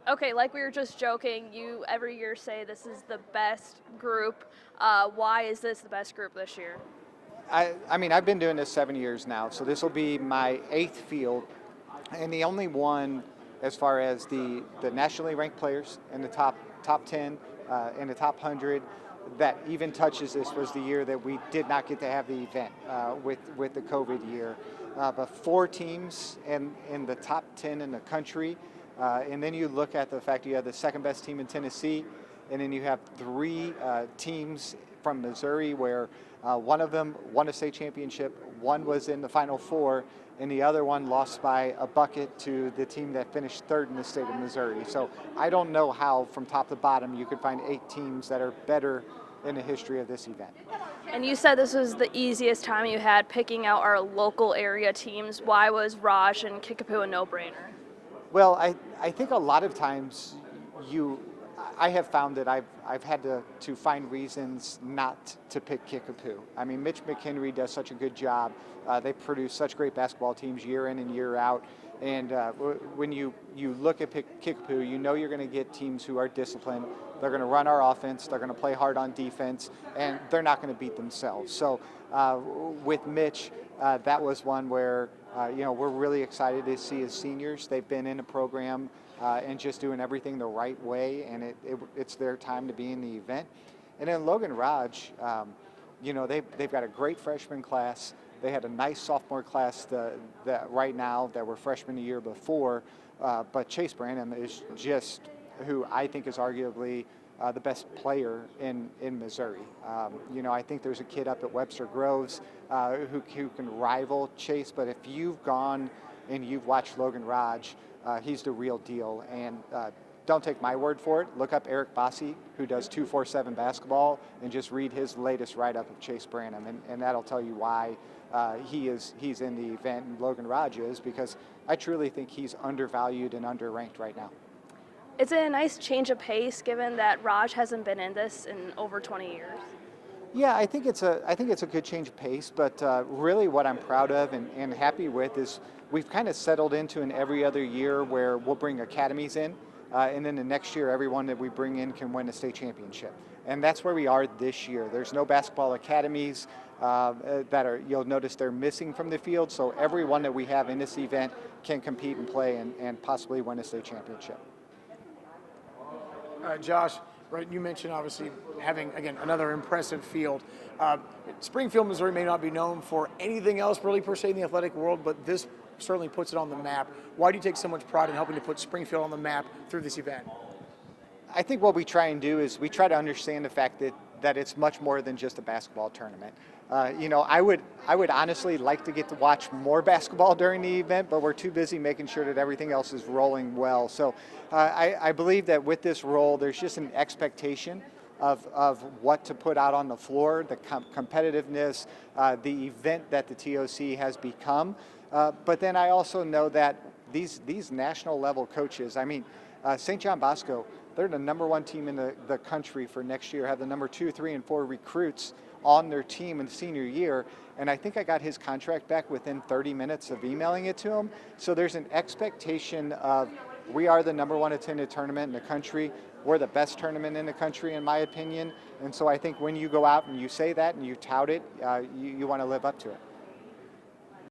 Okay, like we were just joking, you every year say this is the best group. Why is this the best group this year? I mean, I've been doing this 7 years now, so this will be my eighth field, and the only one as far as the nationally ranked players in the top 10, in the top 100 that even touches this was the year that we did not get to have the event with the COVID year. But four teams in the top 10 in the country, and then you look at the fact you have the second best team in Tennessee, and then you have three teams from Missouri where one of them won a state championship, one was in the Final Four, and the other one lost by a bucket to the team that finished third in the state of Missouri. So I don't know how from top to bottom you could find 8 teams that are better in the history of this event. And you said this was the easiest time you had picking out our local area teams. Why was Raj and Kickapoo a no-brainer? Well, I think a lot of times I have found that I've had to find reasons not to pick Kickapoo. I mean, Mitch McHenry does such a good job. They produce such great basketball teams year in and year out. And when you look at Kickapoo, you know you're going to get teams who are disciplined. They're going to run our offense. They're going to play hard on defense, and they're not going to beat themselves. So with Mitch, that was one where we're really excited to see his seniors. They've been in the program and just doing everything the right way, and it's their time to be in the event. And then Logan Raj, they've got a great freshman class. They had a nice sophomore class that right now that were freshmen the year before, but Chase Branham is just who I think is arguably the best player in Missouri. I think there's a kid up at Webster Groves who can rival Chase, but if you've gone and you've watched Logan Raj, he's the real deal. And don't take my word for it. Look up Eric Bossi, who does 247 basketball, and just read his latest write-up of Chase Branham, and that'll tell you why he's in the event and Logan Raj is, because I truly think he's undervalued and underranked right now. It's a nice change of pace given that Raj hasn't been in this in over 20 years. Yeah, I think it's a good change of pace, but really what I'm proud of and happy with is we've kind of settled into an every other year where we'll bring academies in, and then the next year everyone that we bring in can win a state championship. And that's where we are this year. There's no basketball academies you'll notice they're missing from the field, so everyone that we have in this event can compete and play and possibly win a state championship. Josh, right, you mentioned obviously having, again, another impressive field. Springfield, Missouri may not be known for anything else really per se in the athletic world, but this certainly puts it on the map. Why do you take so much pride in helping to put Springfield on the map through this event? I think what we try and do is we try to understand the fact that it's much more than just a basketball tournament. I would honestly like to get to watch more basketball during the event, but we're too busy making sure that everything else is rolling well. So I believe that with this role, there's just an expectation of what to put out on the floor, the competitiveness, the event that the TOC has become. But then I also know that these national level coaches, I mean, St. John Bosco, they're the number one team in the country for next year, have the number 2, 3, and 4 recruits on their team in the senior year. And I think I got his contract back within 30 minutes of emailing it to him. So there's an expectation of we are the number one attended tournament in the country. We're the best tournament in the country, in my opinion. And so I think when you go out and you say that and you tout it, you want to live up to it.